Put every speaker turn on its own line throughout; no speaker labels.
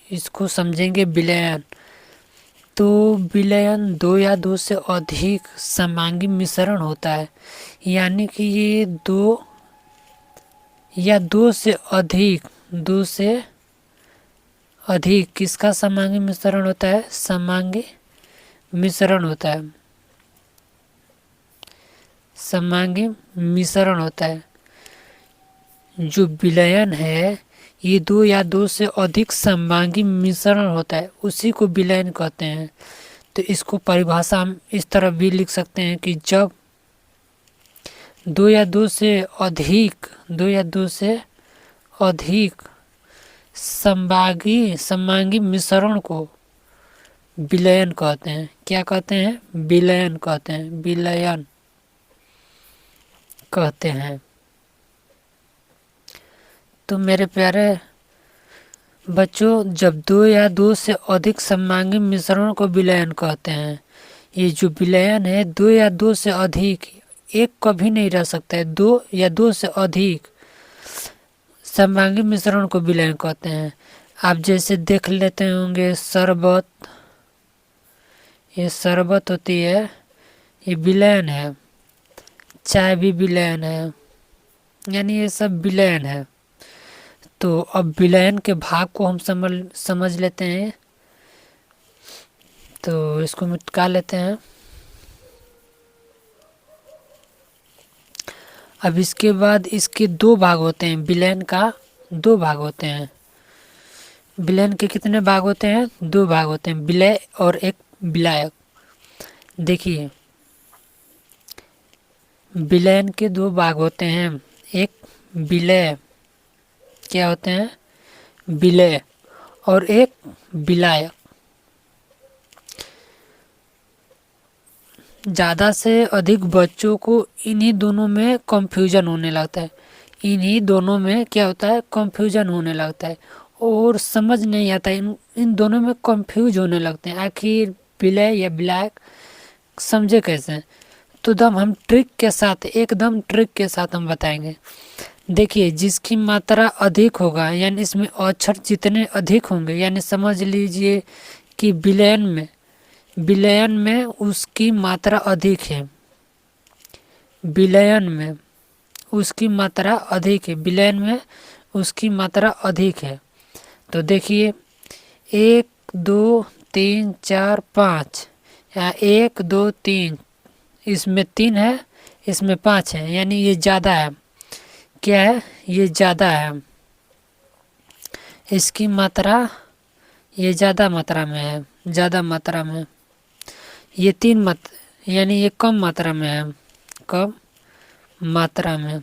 इसको समझेंगे विलयन। तो विलयन दो या दो से अधिक समांगी मिश्रण होता है, यानी कि ये दो या दो से अधिक किसका समांगी मिश्रण होता है? समांगी मिश्रण होता है, समांगी मिश्रण होता है। जो विलयन है ये दो या दो से अधिक समांगी मिश्रण होता है, उसी को विलयन कहते हैं। तो इसको परिभाषा हम इस तरह भी लिख सकते हैं कि जब दो या दो से अधिक समांगी मिश्रण को विलयन कहते हैं। क्या कहते हैं? विलयन कहते हैं, विलयन कहते हैं। तो मेरे प्यारे बच्चों, जब दो या दो से अधिक समांगी मिश्रणों को विलयन कहते हैं, ये जो विलयन है दो या दो से अधिक, एक कभी नहीं रह सकता है, दो या दो से अधिक समांगी मिश्रण को विलयन कहते हैं। आप जैसे देख लेते होंगे शरबत, ये शरबत होती है, ये विलयन है। चाय भी विलयन है, यानी ये सब विलयन है। तो अब विलयन के भाग को हम समझ लेते हैं। तो इसको मिटा लेते हैं। अब इसके बाद इसके दो भाग होते हैं, विलयन का दो भाग होते हैं। विलयन के कितने भाग होते हैं? दो भाग होते हैं, विलय और एक विलायक। देखिए, विलयन के दो भाग होते हैं, एक विलय, क्या होते हैं? विलय, और एक विलायक। ज़्यादा से अधिक बच्चों को इन्हीं दोनों में कंफ्यूजन होने लगता है, इन्हीं दोनों में क्या होता है? कंफ्यूजन होने लगता है और समझ नहीं आता, इन दोनों में कंफ्यूज होने लगते हैं, आखिर विलय या विलायक समझे कैसे? तो हम ट्रिक के साथ, एकदम ट्रिक के साथ हम बताएंगे। देखिए, जिसकी मात्रा अधिक होगा, यानी इसमें अक्षर जितने अधिक होंगे, यानी समझ लीजिए कि विलयन में उसकी मात्रा अधिक है, विलयन में उसकी मात्रा अधिक है, विलयन में उसकी मात्रा अधिक है। तो देखिए, 1 2 3 4 5, या 1 2 3, इसमें 3 है, इसमें 5 है, यानी ये ज़्यादा है। क्या है? ये ज़्यादा है, इसकी मात्रा ये ज़्यादा मात्रा में है, ज़्यादा मात्रा में। ये 3 यानी ये कम मात्रा में है, कम मात्रा में।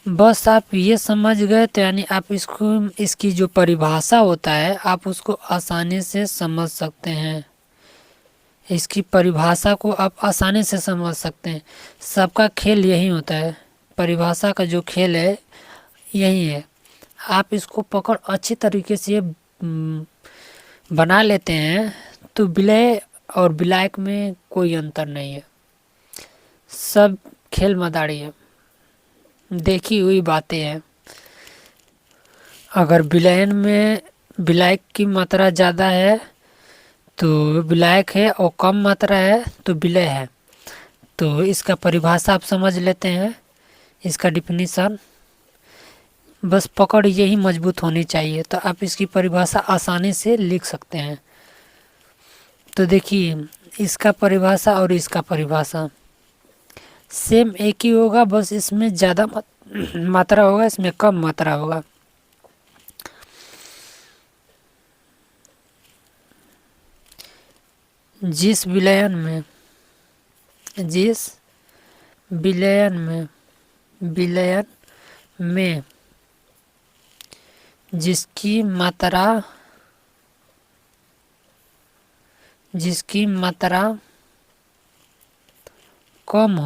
बस आप ये समझ गए तो यानी आप इसकी जो परिभाषा होता है आप उसको आसानी से समझ सकते हैं। इसकी परिभाषा को आप आसानी से समझ सकते हैं। सबका खेल यही होता है, परिभाषा का जो खेल है यही है। आप इसको पकड़ अच्छी तरीके से बना लेते हैं तो विलय और विलायक में कोई अंतर नहीं है, सब खेल मदारी है, देखी हुई बातें हैं। अगर विलयन में विलायक की मात्रा ज़्यादा है तो विलायक है, और कम मात्रा है तो विलय है। तो इसका परिभाषा आप समझ लेते हैं, इसका डिफिनीशन। बस पकड़ यही मजबूत होनी चाहिए, तो आप इसकी परिभाषा आसानी से लिख सकते हैं। तो देखिए, इसका परिभाषा और इसका परिभाषा सेम एक ही होगा, बस इसमें ज़्यादा मात्रा होगा, इसमें कम मात्रा होगा। जिस विलयन में जिसकी मात्रा कम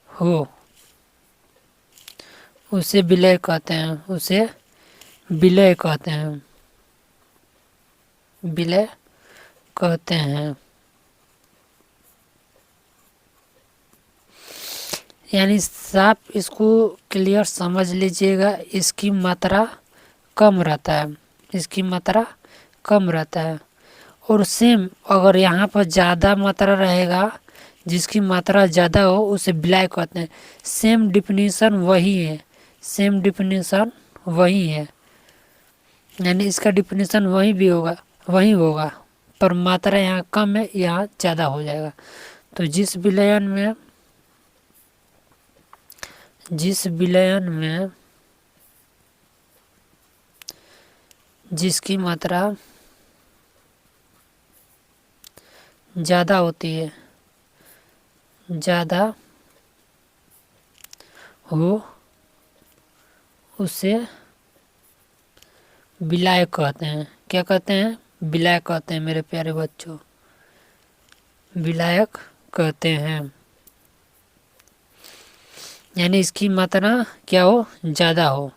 हो उसे विलय कहते हैं, उसे विलय कहते हैं, विलय कहते हैं। यानी साफ इसको क्लियर समझ लीजिएगा, इसकी मात्रा कम रहता है, इसकी मात्रा कम रहता है। और सेम अगर यहाँ पर ज़्यादा मात्रा रहेगा, जिसकी मात्रा ज़्यादा हो उसे विलय कहते हैं। सेम डिफिनीशन वही है, सेम डिफिनीशन वही है, यानी इसका डिफिनीशन वही भी होगा, वही होगा, पर मात्रा यहाँ कम है, यहाँ ज़्यादा हो जाएगा। तो जिस विलयन में जिसकी मात्रा ज़्यादा होती है, ज़्यादा हो, उसे विलय कहते हैं। क्या कहते हैं? विलय कहते हैं मेरे प्यारे बच्चों, विलायक कहते हैं। यानी इसकी मात्रा क्या हो? ज़्यादा हो।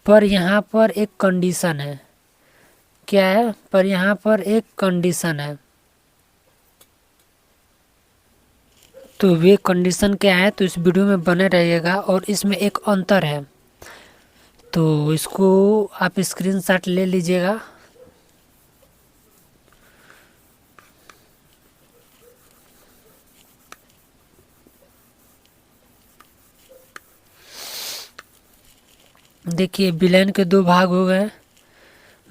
पर यहाँ पर एक कंडीशन है। क्या है? पर यहाँ पर एक कंडीशन है। तो वे कंडीशन क्या है, तो इस वीडियो में बने रहिएगा। और इसमें एक अंतर है, तो इसको आप स्क्रीनशॉट ले लीजिएगा। देखिए, विलयन के दो भाग हो गए,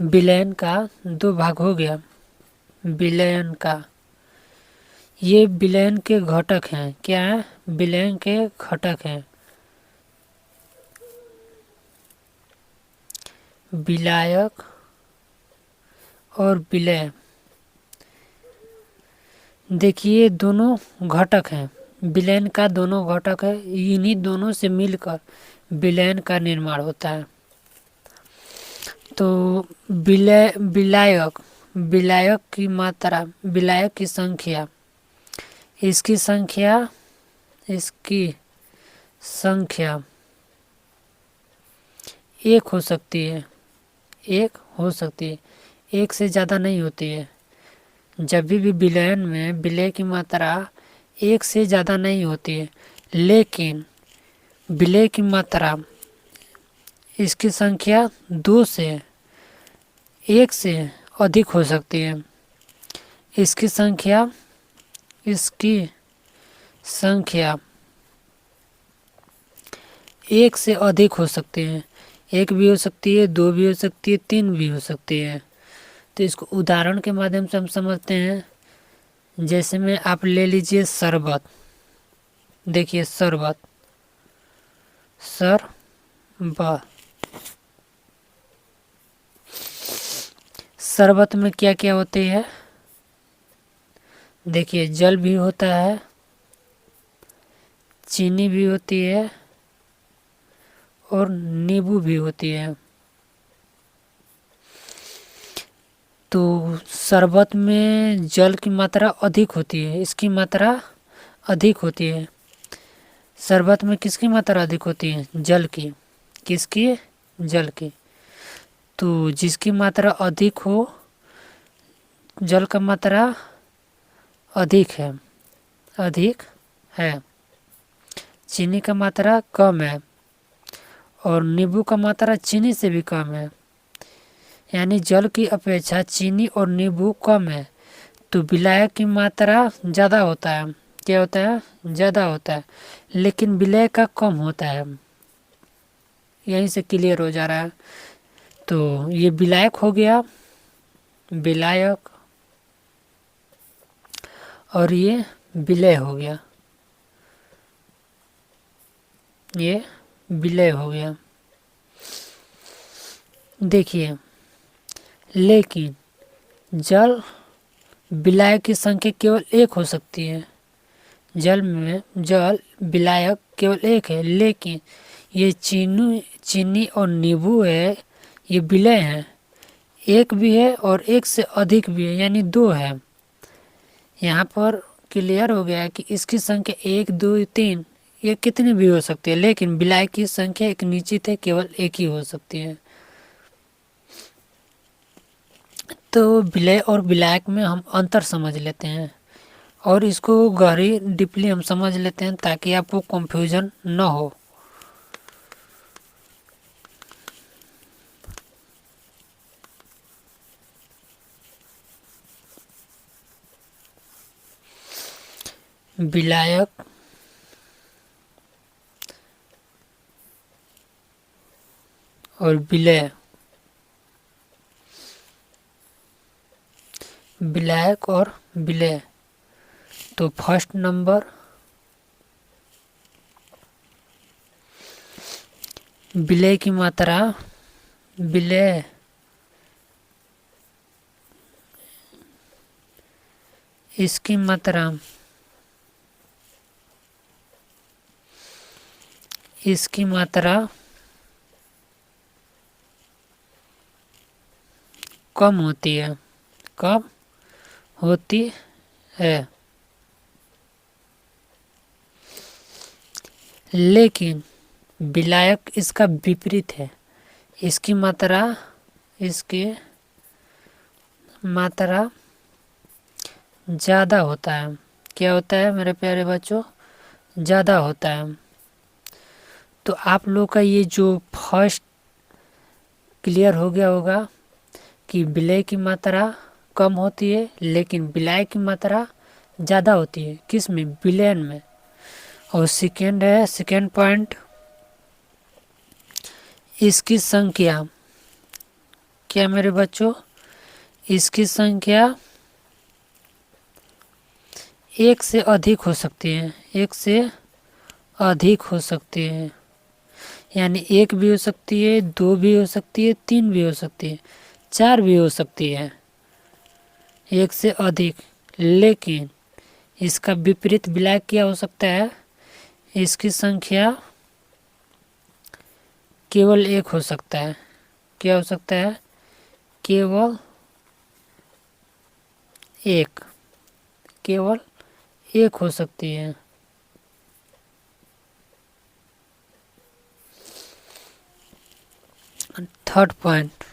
विलयन का दो भाग हो गया। विलयन का, ये विलयन के घटक हैं। क्या है? विलयन के घटक हैं। विलायक और विलय, देखिए दोनों घटक हैं, विलयन का दोनों घटक है। इन्हीं दोनों से मिलकर विलयन का निर्माण होता है। तो विलायक, विलायक की मात्रा, विलायक की संख्या, इसकी संख्या एक हो सकती है, एक हो सकती है, एक से ज़्यादा नहीं होती है। जब भी विलयन में विलय की मात्रा एक से ज़्यादा नहीं होती है, लेकिन विलय की मात्रा, इसकी संख्या दो से एक से अधिक हो सकती है। इसकी संख्या एक से अधिक हो सकती है। एक भी हो सकती है, दो भी हो सकती है, तीन भी हो सकती है। तो इसको उदाहरण के माध्यम से हम समझते हैं। जैसे में आप ले लीजिए शरबत। देखिए शरबत, शरबत में क्या क्या होती है? देखिए जल भी होता है, चीनी भी होती है और नींबू भी होती है। तो शरबत में जल की मात्रा अधिक होती है, इसकी मात्रा अधिक होती है। शरबत में किसकी मात्रा अधिक होती है? जल की। किसकी? जल की। तो जिसकी मात्रा अधिक हो, जल का मात्रा अधिक है, चीनी का मात्रा कम है और नींबू का मात्रा चीनी से भी कम है। यानी जल की अपेक्षा चीनी और नींबू कम है, तो विलायक की मात्रा ज़्यादा होता है। क्या होता है? ज़्यादा होता है, लेकिन विलय का कम होता है। यहीं से क्लियर हो जा रहा है। तो ये विलायक हो गया, विलायक, और ये विलय हो गया, ये विलय हो गया। देखिए, लेकिन जल विलायक की संख्या केवल एक हो सकती है। जल विलायक केवल एक है, लेकिन ये चीनी और नींबू है, ये विलय है। एक भी है और एक से अधिक भी है, यानी दो है। यहाँ पर क्लियर हो गया कि इसकी संख्या एक, दो, तीन, ये कितनी भी हो सकती है, लेकिन विलय की संख्या एक निश्चित है, केवल एक ही हो सकती है। तो विलय और विलायक में हम अंतर समझ लेते हैं। और इसको गहरी डीपली हम समझ लेते हैं ताकि आपको कंफ्यूजन न हो। विलायक और विलय, विलायक और विलय। तो फर्स्ट नंबर विलय की मात्रा, विलय इसकी मात्रा, इसकी मात्रा कम होती है, कम होती है। लेकिन विलायक इसका विपरीत है, इसकी मात्रा, इसकी मात्रा ज़्यादा होता है। क्या होता है मेरे प्यारे बच्चों? ज़्यादा होता है। तो आप लोग का ये जो फर्स्ट क्लियर हो गया होगा कि विलय की मात्रा कम होती है लेकिन विलायक की मात्रा ज़्यादा होती है। किस में? विलयन में। और सेकेंड है, सेकेंड पॉइंट, इसकी संख्या। क्या मेरे बच्चों? इसकी संख्या एक से अधिक हो सकती है, एक से अधिक हो सकती है। यानी एक भी हो सकती है, दो भी हो सकती है, तीन भी हो सकती है, चार भी हो सकती है, एक से अधिक। लेकिन इसका विपरीत विलायक क्या हो सकता है? इसकी संख्या केवल एक हो सकता है। क्या हो सकता है? केवल एक, केवल एक हो सकती है। थर्ड पॉइंट,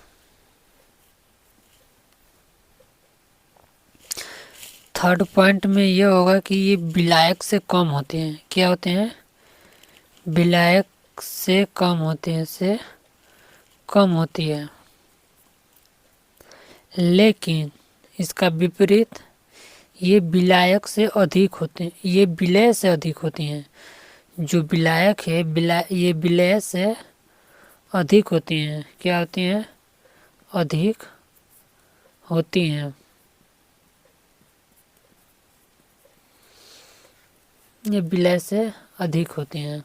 थर्ड पॉइंट में यह होगा कि ये विलायक से कम होते हैं। क्या होते हैं? विलायक से कम होते हैं, से कम होती है। लेकिन इसका विपरीत, ये विलायक से अधिक होते हैं, ये विलय से अधिक होती हैं। जो विलायक है, ये विलय से अधिक होती हैं। क्या होती हैं? अधिक होती हैं। ये विलय से अधिक होती हैं।